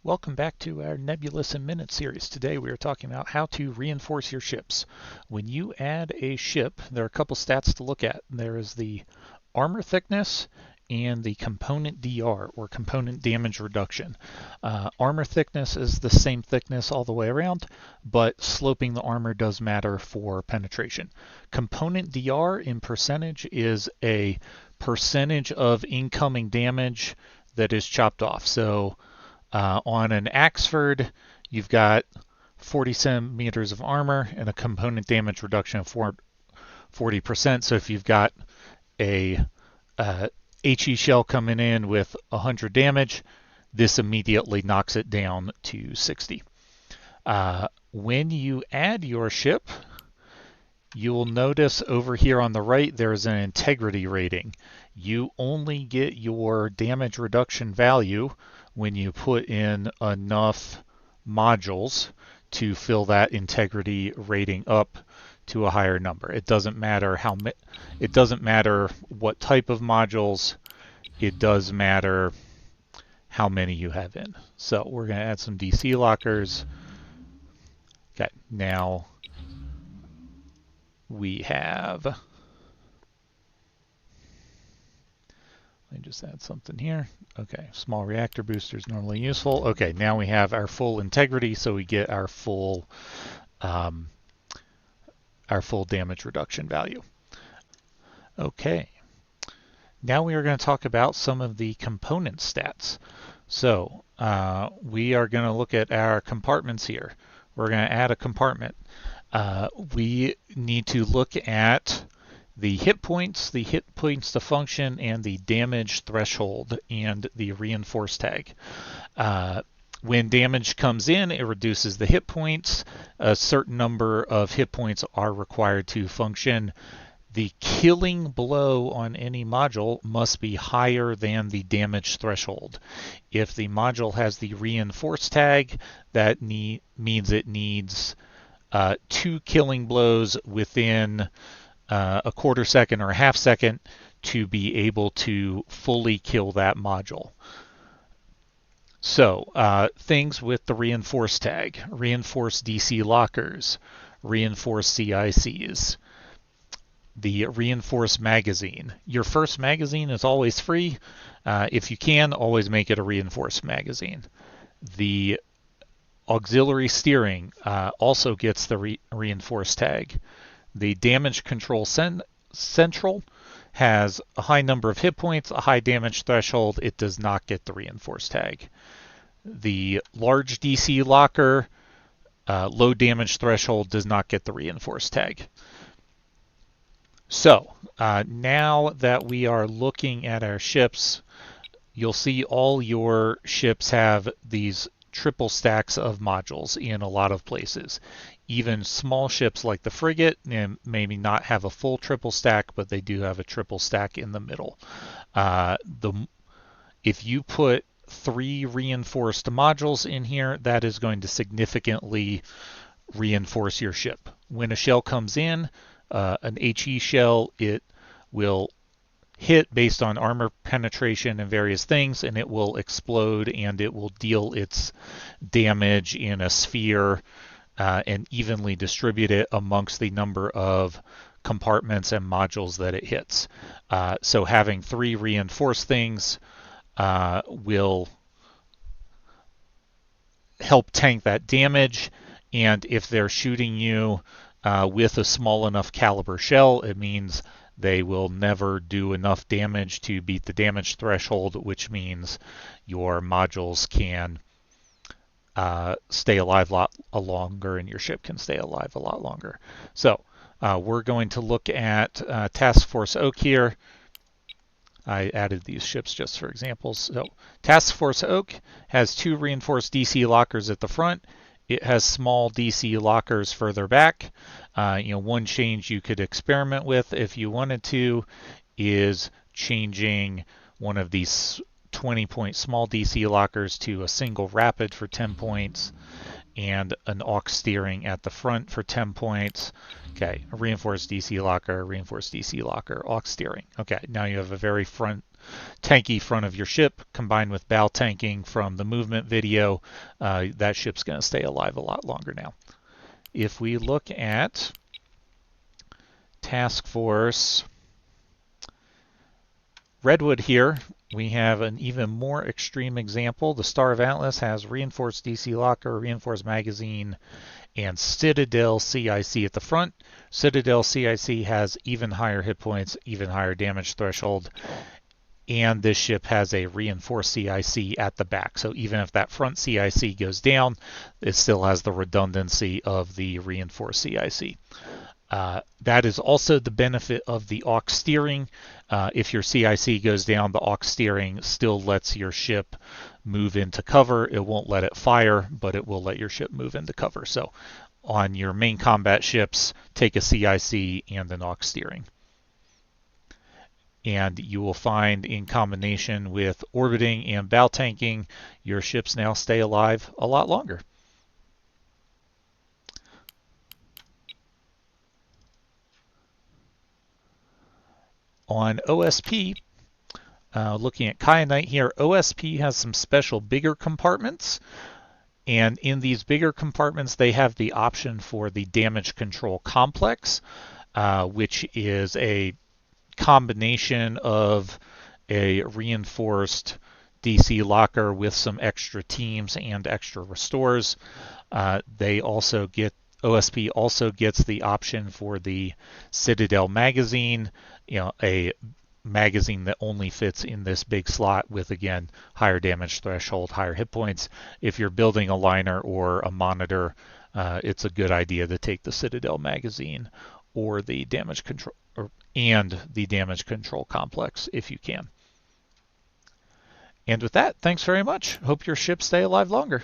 Welcome back to our Nebulous in Minutes series. Today we are talking about how to reinforce your ships. When you add a ship, there are a couple stats to look at. There is the armor thickness and the component DR, or component damage reduction. Armor thickness is the same thickness all the way around, but sloping the armor does matter for penetration. Component DR in percentage is a percentage of incoming damage that is chopped off. So on an Axford, you've got 40 centimeters of armor and a component damage reduction of 40%. So if you've got a HE shell coming in with 100 damage, this immediately knocks it down to 60. When you add your ship, you will notice over here on the right there's an integrity rating. You only get your damage reduction value when you put in enough modules to fill that integrity rating up to a higher number. It doesn't matter what type of modules, it does matter how many you have in. So we're going to add some DC lockers. Okay, now we have, let me just add something here. Okay, small reactor booster is normally useful. Okay, now we have our full integrity, so we get our full damage reduction value. Okay, now we are going to talk about some of the component stats. So we are going to look at our compartments here. We're going to add a compartment. We need to look at the hit points to function, and the damage threshold, and the reinforce tag. When damage comes in, it reduces the hit points. A certain number of hit points are required to function. The killing blow on any module must be higher than the damage threshold. If the module has the reinforce tag, that means it needs 2 killing blows within a quarter second or a half second to be able to fully kill that module. So things with the reinforce tag: reinforced DC lockers, reinforced CICs, the reinforced magazine. Your first magazine is always free. If you can, always make it a reinforced magazine. The auxiliary steering also gets the reinforced tag. The damage control central has a high number of hit points, a high damage threshold. It does not get the reinforced tag. The large DC locker, low damage threshold, does not get the reinforced tag. So now that we are looking at our ships, you'll see all your ships have these triple stacks of modules in a lot of places. Even small ships like the frigate maybe not have a full triple stack, but they do have a triple stack in the middle. If you put 3 reinforced modules in here, that is going to significantly reinforce your ship. When a shell comes in, an HE shell, it will hit based on armor penetration and various things, and it will explode, and it will deal its damage in a sphere and evenly distribute it amongst the number of compartments and modules that it hits. So having 3 reinforced things will help tank that damage, and if they're shooting you with a small enough caliber shell, it means they will never do enough damage to beat the damage threshold, which means your modules can stay alive a lot longer, and your ship can stay alive a lot longer. So we're going to look at Task Force Oak here. I added these ships just for examples. So Task Force Oak has 2 reinforced DC lockers at the front. It has small DC lockers further back. One change you could experiment with if you wanted to is changing one of these 20-point small DC lockers to a single rapid for 10 points and an aux steering at the front for 10 points. Okay, a reinforced DC locker, aux steering. Okay, now you have a very front tanky front of your ship combined with bow tanking from the movement video, that ship's going to stay alive a lot longer now. If we look at Task Force Redwood here, we have an even more extreme example. The Star of Atlas has reinforced DC locker, reinforced magazine, and Citadel CIC at the front. Citadel CIC has even higher hit points, even higher damage threshold, and this ship has a reinforced CIC at the back. So even if that front CIC goes down, it still has the redundancy of the reinforced CIC. That is also the benefit of the aux steering. If your CIC goes down, the aux steering still lets your ship move into cover. It won't let it fire, but it will let your ship move into cover. So on your main combat ships, take a CIC and an aux steering. And you will find in combination with orbiting and bow tanking, your ships now stay alive a lot longer. On OSP, looking at Kyanite here, OSP has some special bigger compartments, and in these bigger compartments they have the option for the damage control complex, which is a combination of a reinforced DC locker with some extra teams and extra restores. OSP also gets the option for the Citadel magazine, a magazine that only fits in this big slot with, again, higher damage threshold, higher hit points. If you're building a liner or a monitor, it's a good idea to take the Citadel magazine or the damage control and the damage control complex if you can. And with that, thanks very much. Hope your ships stay alive longer.